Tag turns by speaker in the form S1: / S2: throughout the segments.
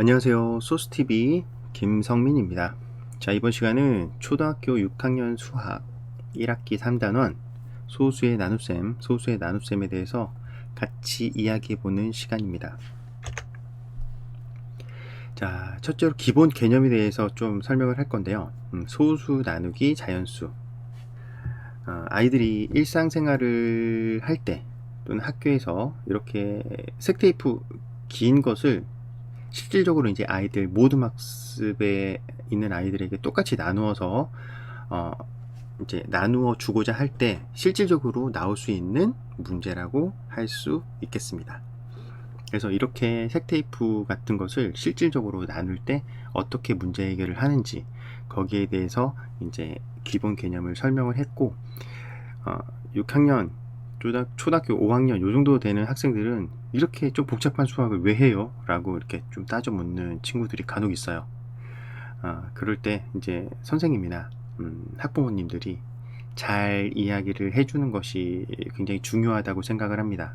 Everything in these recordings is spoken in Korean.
S1: 안녕하세요. 소스TV 김성민입니다. 자, 이번 시간은 초등학교 6학년 수학 1학기 3단원 소수의 나눗셈에 대해서 같이 이야기해보는 시간입니다. 자, 첫째로 기본 개념에 대해서 좀 설명을 할 건데요. 소수 나누기 자연수. 아이들이 일상생활을 할 때 또는 학교에서 이렇게 색테이프 긴 것을 실질적으로 이제 아이들 모둠 학습에 있는 아이들에게 똑같이 나누어서 이제 나누어 주고자 할 때 실질적으로 나올 수 있는 문제라고 할 수 있겠습니다. 그래서 이렇게 색테이프 같은 것을 실질적으로 나눌 때 어떻게 문제 해결을 하는지 거기에 대해서 이제 기본 개념을 설명을 했고 6학년 초등학교 5학년 요 정도 되는 학생들은 이렇게 좀 복잡한 수학을 왜 해요? 라고 이렇게 좀 따져 묻는 친구들이 간혹 있어요. 그럴 때 이제 선생님이나 학부모님들이 잘 이야기를 해주는 것이 굉장히 중요하다고 생각을 합니다.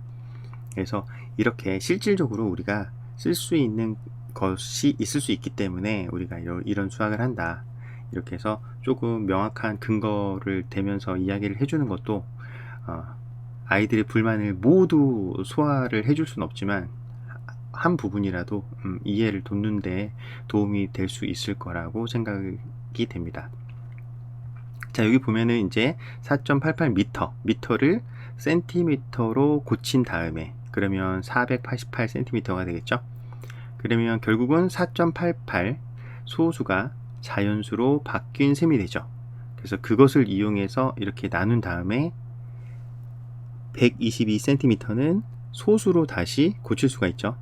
S1: 그래서 이렇게 실질적으로 우리가 쓸 수 있는 것이 있을 수 있기 때문에 우리가 이런 수학을 한다. 이렇게 해서 조금 명확한 근거를 대면서 이야기를 해주는 것도 아이들의 불만을 모두 소화를 해줄 수는 없지만 한 부분이라도 이해를 돕는 데 도움이 될 수 있을 거라고 생각이 됩니다. 자, 여기 보면은 이제 4.88m, 미터를 센티미터로 고친 다음에 그러면 488cm가 되겠죠. 그러면 결국은 4.88 소수가 자연수로 바뀐 셈이 되죠. 그래서 그것을 이용해서 이렇게 나눈 다음에 122cm는 소수로 다시 고칠 수가 있죠.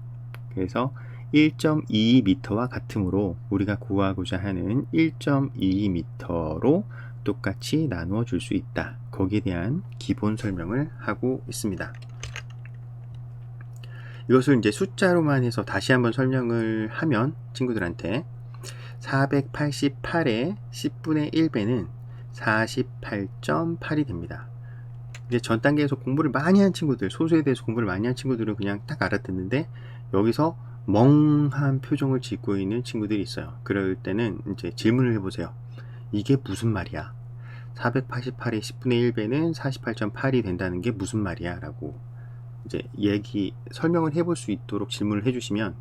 S1: 그래서 1.22m와 같으므로 우리가 구하고자 하는 1.22m로 똑같이 나누어 줄 수 있다. 거기에 대한 기본 설명을 하고 있습니다. 이것을 이제 숫자로만 해서 다시 한번 설명을 하면 친구들한테 488의 10분의 1배는 48.8이 됩니다. 이제 전 단계에서 공부를 많이 한 친구들, 소수에 대해서 공부를 많이 한 친구들은 그냥 딱 알아듣는데 여기서 멍한 표정을 짓고 있는 친구들이 있어요. 그럴 때는 이제 질문을 해보세요. 이게 무슨 말이야? 488의 10분의 1배는 48.8이 된다는 게 무슨 말이야? 라고 이제 설명을 해볼 수 있도록 질문을 해주시면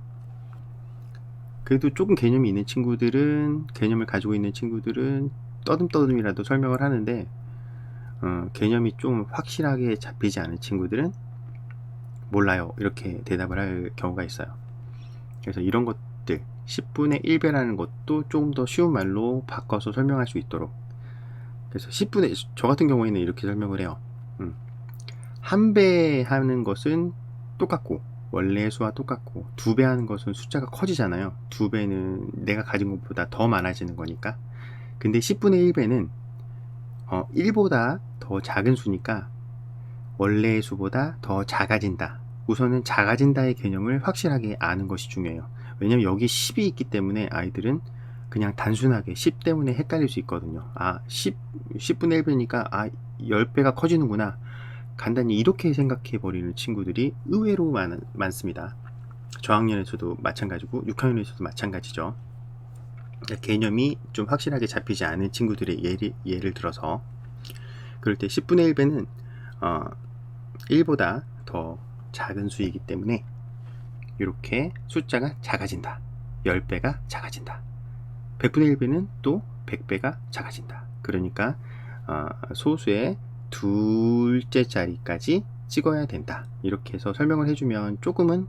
S1: 그래도 조금 개념이 있는 친구들은, 개념을 가지고 있는 친구들은 떠듬떠듬이라도 설명을 하는데 개념이 좀 확실하게 잡히지 않은 친구들은 몰라요. 이렇게 대답을 할 경우가 있어요. 그래서 이런 것들 10분의 1배라는 것도 조금 더 쉬운 말로 바꿔서 설명할 수 있도록 그래서 저 같은 경우에는 이렇게 설명을 해요. 한 배 하는 것은 똑같고 원래 수와 똑같고 2배 하는 것은 숫자가 커지잖아요. 2배는 내가 가진 것보다 더 많아지는 거니까. 근데 10분의 1배는 1보다 더 작은 수니까 원래의 수보다 더 작아진다. 우선은 작아진다의 개념을 확실하게 아는 것이 중요해요. 왜냐면 여기 10이 있기 때문에 아이들은 그냥 단순하게 10 때문에 헷갈릴 수 있거든요. 10분의 1배니까 10배가 커지는구나. 간단히 이렇게 생각해 버리는 친구들이 의외로 많습니다. 저학년에서도 마찬가지고 6학년에서도 마찬가지죠. 개념이 좀 확실하게 잡히지 않은 친구들의 예를 들어서 그럴 때 10분의 1배는 1보다 더 작은 수이기 때문에 이렇게 숫자가 작아진다. 10배가 작아진다. 100분의 1배는 또 100배가 작아진다. 그러니까 소수의 둘째 자리까지 찍어야 된다. 이렇게 해서 설명을 해주면 조금은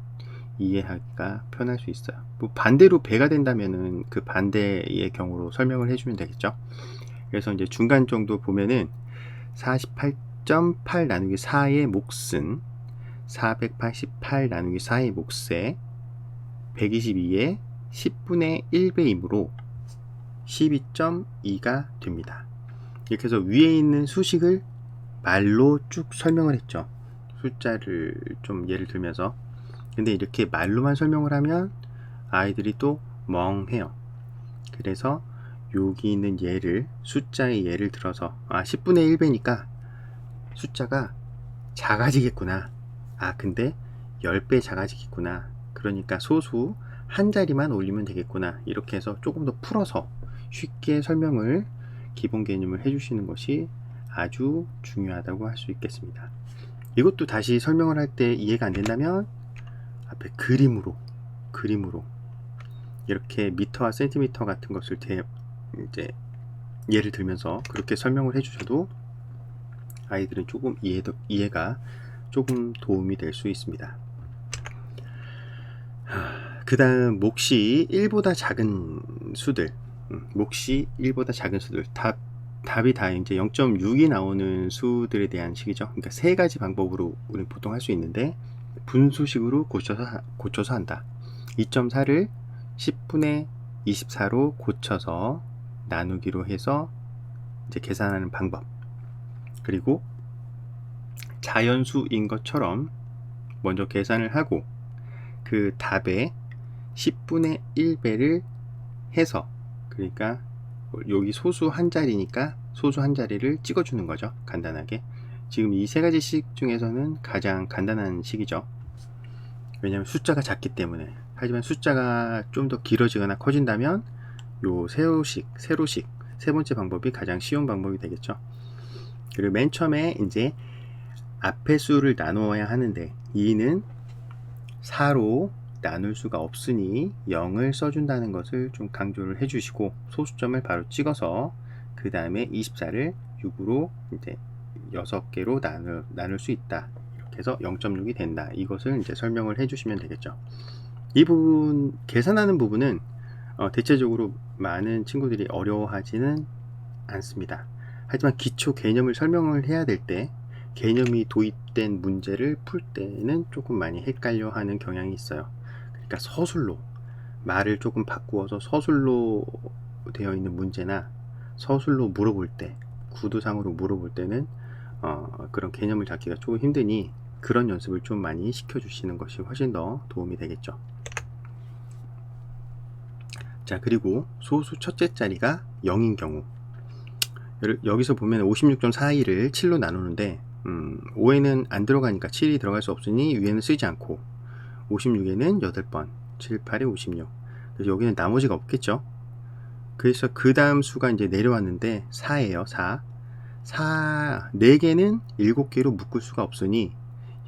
S1: 이해하기가 편할 수 있어요. 뭐 반대로 배가 된다면은 그 반대의 경우로 설명을 해주면 되겠죠. 그래서 이제 중간 정도 보면은 48.8 나누기 4의 몫은 488 나누기 4의 몫에 122의 10분의 1배이므로 12.2가 됩니다. 이렇게 해서 위에 있는 수식을 말로 쭉 설명을 했죠. 숫자를 좀 예를 들면서. 근데 이렇게 말로만 설명을 하면 아이들이 또 멍해요. 그래서 여기 있는 숫자의 예를 들어서 10분의 1배니까 숫자가 작아지겠구나. 근데 10배 작아지겠구나. 그러니까 소수 한 자리만 올리면 되겠구나, 이렇게 해서 조금 더 풀어서 쉽게 설명을, 기본 개념을 해주시는 것이 아주 중요하다고 할 수 있겠습니다. 이것도 다시 설명을 할 때 이해가 안 된다면 앞에 그림으로 이렇게 미터와 센티미터 같은 것을 이제 예를 들면서 그렇게 설명을 해주셔도 아이들은 조금 이해가 조금 도움이 될 수 있습니다. 그 다음 몫이 1보다 작은 수들, 몫이 1보다 작은 수들, 답이 다 이제 0.6이 나오는 수들에 대한 식이죠. 그러니까 세 가지 방법으로 우리는 보통 할 수 있는데, 분수식으로 고쳐서 한다. 2.4를 10분의 24로 고쳐서 나누기로 해서 이제 계산하는 방법. 그리고 자연수인 것처럼 먼저 계산을 하고 그 답에 10분의 1배를 해서, 그러니까 여기 소수 한 자리니까 소수 한 자리를 찍어주는 거죠. 간단하게. 지금 이 세 가지 식 중에서는 가장 간단한 식이죠. 왜냐하면 숫자가 작기 때문에. 하지만 숫자가 좀 더 길어지거나 커진다면 요 세로식 세 번째 방법이 가장 쉬운 방법이 되겠죠. 그리고 맨 처음에 이제 앞에 수를 나누어야 하는데 2는 4로 나눌 수가 없으니 0을 써준다는 것을 좀 강조를 해주시고, 소수점을 바로 찍어서 그 다음에 24를 6으로 이제 6개로 나눌 수 있다. 이렇게 해서 0.6이 된다. 이것을 이제 설명을 해주시면 되겠죠. 이 부분, 계산하는 부분은 대체적으로 많은 친구들이 어려워하지는 않습니다. 하지만 기초 개념을 설명을 해야 될 때, 개념이 도입된 문제를 풀 때는 조금 많이 헷갈려 하는 경향이 있어요. 그러니까 서술로, 말을 조금 바꾸어서 서술로 되어 있는 문제나 서술로 물어볼 때, 구두상으로 물어볼 때는 그런 개념을 잡기가 조금 힘드니 그런 연습을 좀 많이 시켜주시는 것이 훨씬 더 도움이 되겠죠. 자, 그리고 소수 첫째 자리가 0인 경우, 여기서 보면 56.42를 7로 나누는데 5에는 안 들어가니까 7이 들어갈 수 없으니 위에는 쓰지 않고, 56에는 8번, 7, 8에 56. 그래서 여기는 나머지가 없겠죠. 그래서 그 다음 수가 이제 내려왔는데 4예요. 4. 4개는 7개로 묶을 수가 없으니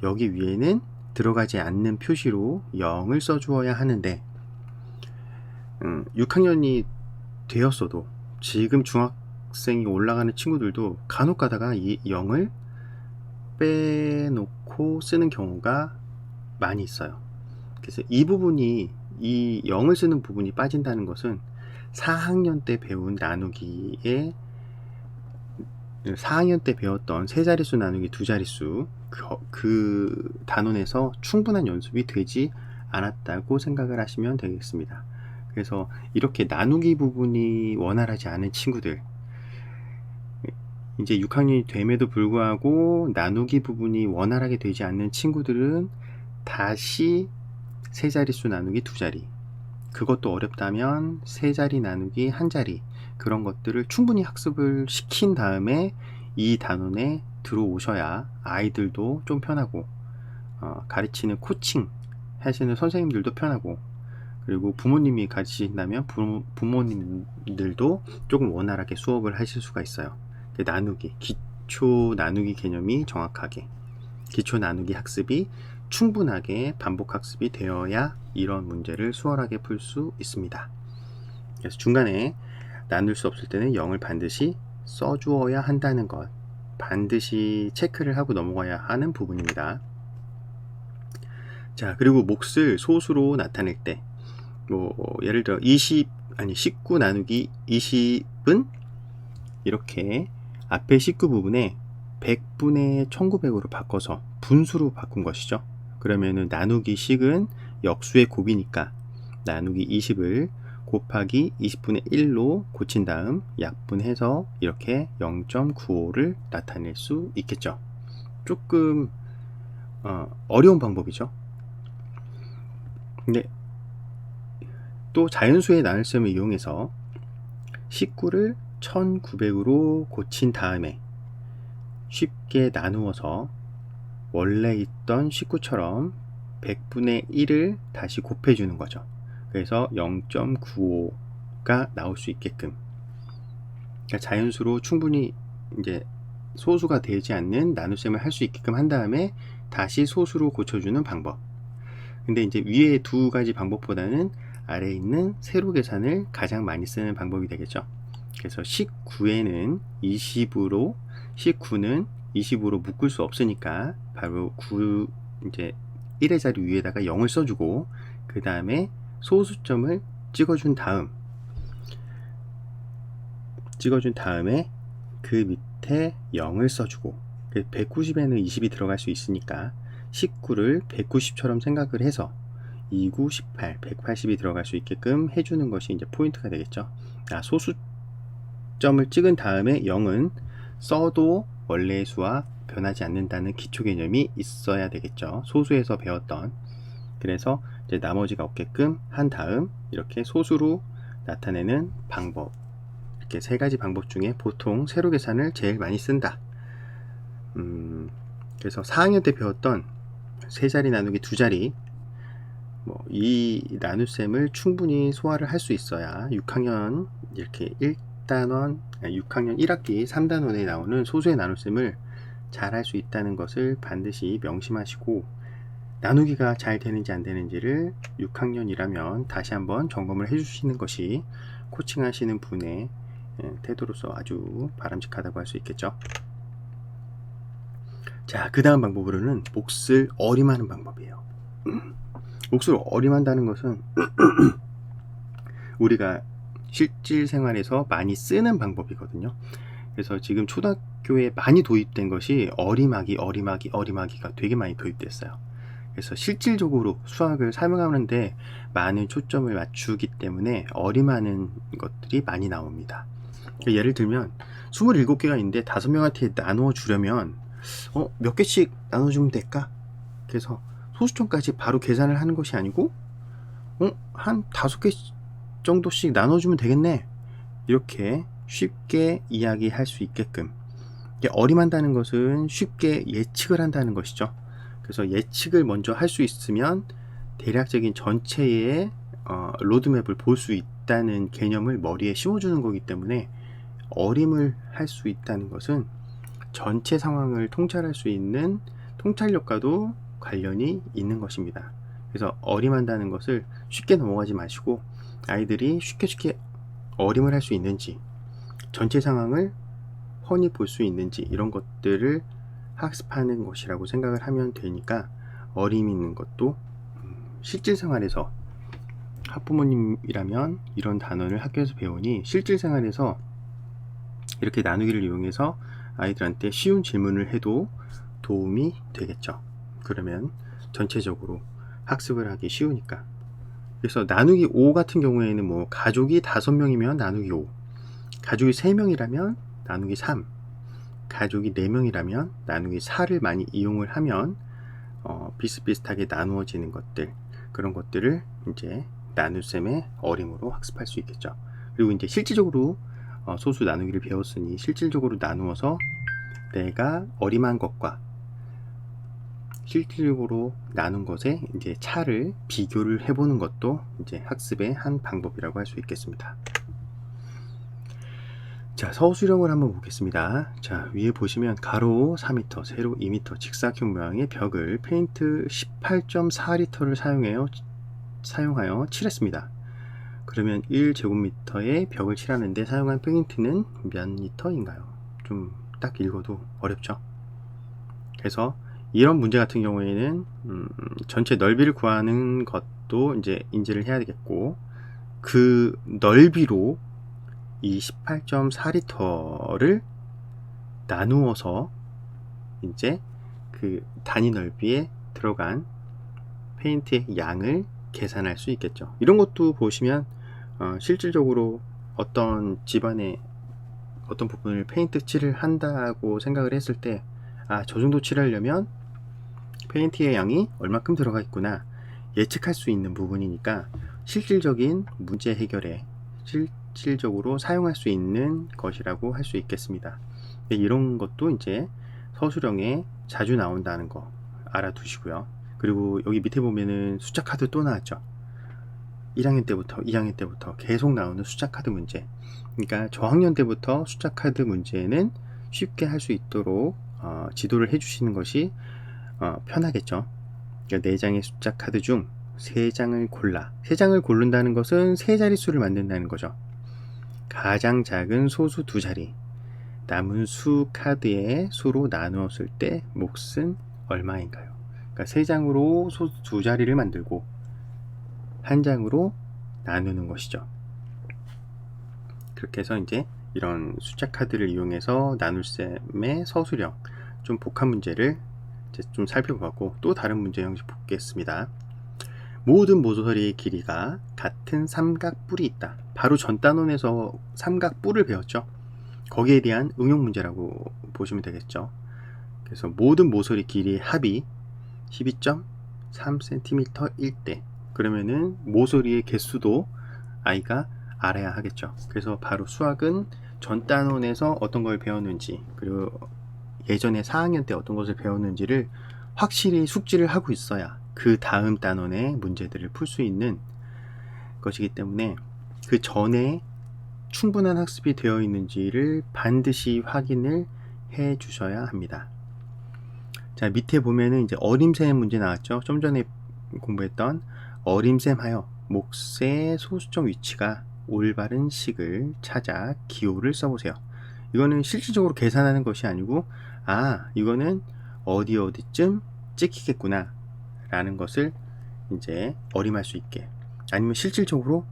S1: 여기 위에는 들어가지 않는 표시로 0을 써주어야 하는데, 6학년이 되었어도 지금 중학생이 올라가는 친구들도 간혹 가다가 이 0을 빼놓고 쓰는 경우가 많이 있어요. 그래서 이 부분이, 이 0을 쓰는 부분이 빠진다는 것은 4학년 때 배운 나누기에 4학년 때 배웠던 세 자릿수 나누기 두 자릿수 그 단원에서 충분한 연습이 되지 않았다고 생각을 하시면 되겠습니다. 그래서 이렇게 나누기 부분이 원활하지 않은 친구들, 이제 6학년이 됨에도 불구하고 나누기 부분이 원활하게 되지 않는 친구들은 다시 세 자릿수 나누기 두 자리, 그것도 어렵다면 세 자리 나누기 한 자리, 그런 것들을 충분히 학습을 시킨 다음에 이 단원에 들어오셔야 아이들도 좀 편하고, 가르치는 코칭 하시는 선생님들도 편하고, 그리고 부모님이 가르치신다면 부모님들도 조금 원활하게 수업을 하실 수가 있어요. 나누기, 기초 나누기 개념이 정확하게, 기초 나누기 학습이 충분하게 반복 학습이 되어야 이런 문제를 수월하게 풀 수 있습니다. 그래서 중간에 나눌 수 없을 때는 0을 반드시 써주어야 한다는 것, 반드시 체크를 하고 넘어가야 하는 부분입니다. 자, 그리고 몫을 소수로 나타낼 때, 예를 들어 19 나누기 20은 이렇게 앞에 19 부분에 100분의 1900으로 바꿔서 분수로 바꾼 것이죠. 그러면은 나누기 식은 역수의 곱이니까 나누기 20을 곱하기 20분의 1로 고친 다음 약분해서 이렇게 0.95를 나타낼 수 있겠죠. 조금 어려운 방법이죠. 근데 또 자연수의 나눗셈을 이용해서 19를 1900으로 고친 다음에 쉽게 나누어서 원래 있던 19처럼 100분의 1을 다시 곱해주는 거죠. 그래서 0.95가 나올 수 있게끔, 그러니까 자연수로 충분히 이제 소수가 되지 않는 나눗셈을 할 수 있게끔 한 다음에 다시 소수로 고쳐주는 방법. 근데 이제 위에 두 가지 방법보다는 아래에 있는 세로 계산을 가장 많이 쓰는 방법이 되겠죠. 그래서 19에는 20으로, 19는 20으로 묶을 수 없으니까 바로 9, 이제 1의 자리 위에다가 0을 써주고, 그 다음에 소수점을 찍어준 다음에 그 밑에 0을 써주고, 190에는 20이 들어갈 수 있으니까 19를 190처럼 생각을 해서 29, 18, 180이 들어갈 수 있게끔 해주는 것이 이제 포인트가 되겠죠. 소수점을 찍은 다음에 0은 써도 원래의 수와 변하지 않는다는 기초 개념이 있어야 되겠죠. 소수에서 배웠던. 그래서 이제 나머지가 없게끔 한 다음 이렇게 소수로 나타내는 방법, 이렇게 세 가지 방법 중에 보통 세로 계산을 제일 많이 쓴다. 그래서 4학년 때 배웠던 세 자리 나누기 두 자리, 이 나눗셈을 충분히 소화를 할 수 있어야 6학년 이렇게 6학년 1학기 3단원에 나오는 소수의 나눗셈을 잘 할 수 있다는 것을 반드시 명심하시고, 나누기가 잘 되는지 안 되는지를 6학년이라면 다시 한번 점검을 해주시는 것이 코칭하시는 분의 태도로서 아주 바람직하다고 할 수 있겠죠. 자, 그 다음 방법으로는 몫을 어림하는 방법이에요. 몫을 어림한다는 것은 우리가 실질 생활에서 많이 쓰는 방법이거든요. 그래서 지금 초등학교에 많이 도입된 것이 어림하기가 되게 많이 도입됐어요. 그래서 실질적으로 수학을 사용하는데 많은 초점을 맞추기 때문에 어림하는 것들이 많이 나옵니다. 예를 들면 27개가 있는데 5명한테 나누어 주려면 몇 개씩 나눠주면 될까? 그래서 소수점까지 바로 계산을 하는 것이 아니고 한 5개 정도씩 나눠주면 되겠네, 이렇게 쉽게 이야기할 수 있게끔. 어림한다는 것은 쉽게 예측을 한다는 것이죠. 그래서 예측을 먼저 할 수 있으면 대략적인 전체의 로드맵을 볼 수 있다는 개념을 머리에 심어주는 거기 때문에, 어림을 할 수 있다는 것은 전체 상황을 통찰할 수 있는 통찰력과도 관련이 있는 것입니다. 그래서 어림한다는 것을 쉽게 넘어가지 마시고, 아이들이 쉽게 어림을 할 수 있는지, 전체 상황을 훤히 볼 수 있는지, 이런 것들을 학습하는 것이라고 생각을 하면 되니까, 어림 있는 것도 실질 생활에서, 학부모님이라면 이런 단어를 학교에서 배우니 실질 생활에서 이렇게 나누기를 이용해서 아이들한테 쉬운 질문을 해도 도움이 되겠죠. 그러면 전체적으로 학습을 하기 쉬우니까. 그래서 나누기 5 같은 경우에는 가족이 5명이면 나누기 5, 가족이 3명이라면 나누기 3, 가족이 4명이라면 나누기 4를 많이 이용을 하면 비슷비슷하게 나누어지는 것들, 그런 것들을 이제 나눗셈의 어림으로 학습할 수 있겠죠. 그리고 이제 실질적으로 소수 나누기를 배웠으니 실질적으로 나누어서 내가 어림한 것과 실질적으로 나눈 것에 이제 차를 비교를 해보는 것도 이제 학습의 한 방법이라고 할 수 있겠습니다. 자, 서술형을 한번 보겠습니다. 자, 위에 보시면 가로 4m, 세로 2m 직사각형 모양의 벽을 페인트 18.4L를 사용하여 칠했습니다. 그러면 1제곱미터의 벽을 칠하는데 사용한 페인트는 몇 리터인가요? 좀 딱 읽어도 어렵죠? 그래서 이런 문제 같은 경우에는 전체 넓이를 구하는 것도 이제 인지를 해야 되겠고, 그 넓이로 이 18.4L를 나누어서 이제 그 단위 넓이에 들어간 페인트의 양을 계산할 수 있겠죠. 이런 것도 보시면 실질적으로 어떤 집안에 어떤 부분을 페인트 칠을 한다고 생각을 했을 때, 저 정도 칠하려면 페인트의 양이 얼마큼 들어가 있구나 예측할 수 있는 부분이니까, 실질적인 문제 해결에 실질적으로 사용할 수 있는 것이라고 할 수 있겠습니다. 이런 것도 이제 서술형에 자주 나온다는 거 알아두시고요. 그리고 여기 밑에 보면은 숫자 카드 또 나왔죠. 1학년 때부터 2학년 때부터 계속 나오는 숫자 카드 문제. 그러니까 저학년 때부터 숫자 카드 문제는 쉽게 할 수 있도록 지도를 해주시는 것이 편하겠죠. 그러니까 4장의 숫자 카드 중 3장을 골라. 3장을 고른다는 것은 3자릿수를 만든다는 거죠. 가장 작은 소수 2자리. 남은 수 카드의 수로 나누었을 때 몫은 얼마인가요? 그러니까 3장으로 소수 2자리를 만들고 1장으로 나누는 것이죠. 그렇게 해서 이제 이런 숫자 카드를 이용해서 나눗셈의 서술형, 좀 복합 문제를 이제 좀 살펴보고 또 다른 문제 형식 보겠습니다. 모든 모서리의 길이가 같은 삼각뿔이 있다. 바로 전 단원에서 삼각뿔을 배웠죠. 거기에 대한 응용 문제라고 보시면 되겠죠. 그래서 모든 모서리 길이의 합이 12.3cm일 때, 그러면은 모서리의 개수도 아이가 알아야 하겠죠. 그래서 바로 수학은 전 단원에서 어떤 걸 배웠는지, 그리고 예전에 4학년 때 어떤 것을 배웠는지를 확실히 숙지를 하고 있어야 그 다음 단원의 문제들을 풀 수 있는 것이기 때문에 그 전에 충분한 학습이 되어 있는지를 반드시 확인을 해 주셔야 합니다. 자, 밑에 보면은 이제 어림셈 문제 나왔죠. 좀 전에 공부했던 어림셈하여 몫의 소수점 위치가 올바른 식을 찾아 기호를 써보세요. 이거는 실질적으로 계산하는 것이 아니고, 이거는 어디쯤 찍히겠구나 라는 것을 이제 어림할 수 있게, 아니면 실질적으로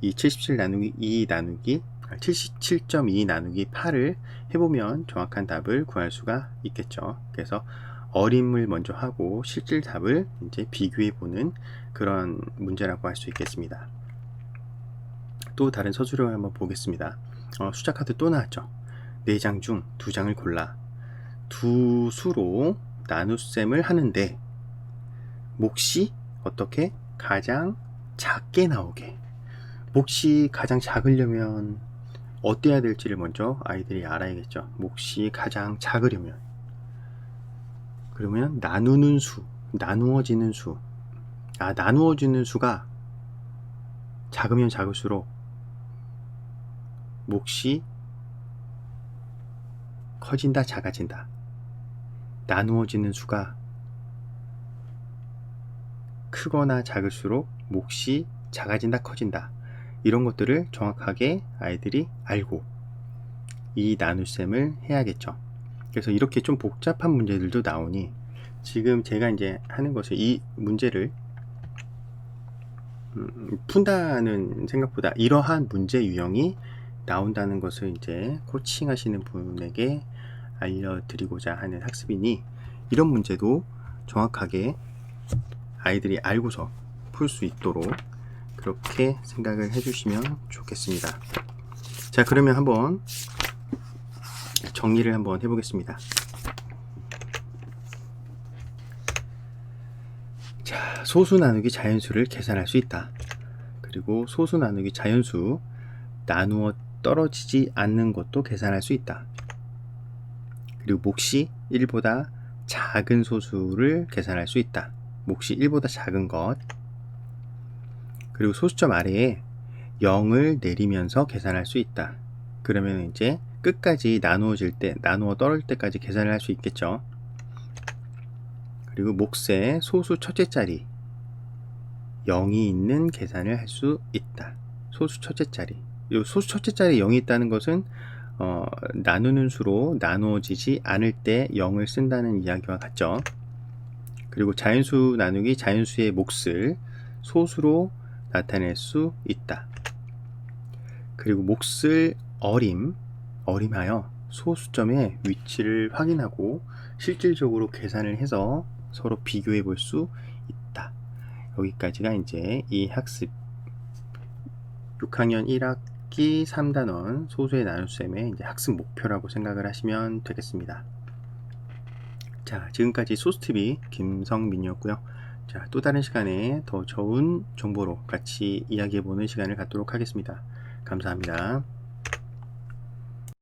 S1: 이 77 나누기 2 나누기 77.2 나누기 8을 해보면 정확한 답을 구할 수가 있겠죠. 그래서 어림을 먼저 하고 실질 답을 이제 비교해 보는 그런 문제라고 할 수 있겠습니다. 또 다른 서술형을 한번 보겠습니다. 숫자 카드 또 나왔죠. 4장 중 2장을 골라 두 수로 나눗셈을 하는데 몫이 어떻게 가장 작게 나오게. 몫이 가장 작으려면 어때야 될지를 먼저 아이들이 알아야겠죠. 몫이 가장 작으려면, 그러면 나누는 수, 나누어지는 수, 나누어지는 수가 작으면 작을수록 몫이 커진다, 작아진다. 나누어지는 수가 크거나 작을수록 몫이 작아진다, 커진다. 이런 것들을 정확하게 아이들이 알고 이 나눗셈을 해야겠죠. 그래서 이렇게 좀 복잡한 문제들도 나오니, 지금 제가 이제 하는 것은 이 문제를 푼다는 생각보다 이러한 문제 유형이 나온다는 것을 이제 코칭 하시는 분에게 알려드리고자 하는 학습이니, 이런 문제도 정확하게 아이들이 알고서 풀 수 있도록 그렇게 생각을 해주시면 좋겠습니다. 자, 그러면 한번 정리를 한번 해보겠습니다. 자, 소수 나누기 자연수를 계산할 수 있다. 그리고 소수 나누기 자연수 나누어 떨어지지 않는 것도 계산할 수 있다. 그리고 몫이 1보다 작은 소수를 계산할 수 있다. 몫이 1보다 작은 것. 그리고 소수점 아래에 0을 내리면서 계산할 수 있다. 그러면 이제 끝까지 나누어질 때, 나누어 떨어질 때까지 계산을 할 수 있겠죠. 그리고 몫의 소수 첫째 자리 0이 있는 계산을 할 수 있다. 소수 첫째 자리. 이 소수 첫째 자리에 0이 있다는 것은 나누는 수로 나누어지지 않을 때 0을 쓴다는 이야기와 같죠. 그리고 자연수 나누기 자연수의 몫을 소수로 나타낼 수 있다. 그리고 몫을 어림하여 소수점의 위치를 확인하고 실질적으로 계산을 해서 서로 비교해 볼 수 있다. 여기까지가 이제 이 학습 6학년 1학기 3단원 소수의 나눗셈의 이제 학습 목표라고 생각을 하시면 되겠습니다. 자, 지금까지 소스TV 김성민이었고요. 자, 또 다른 시간에 더 좋은 정보로 같이 이야기해보는 시간을 갖도록 하겠습니다. 감사합니다.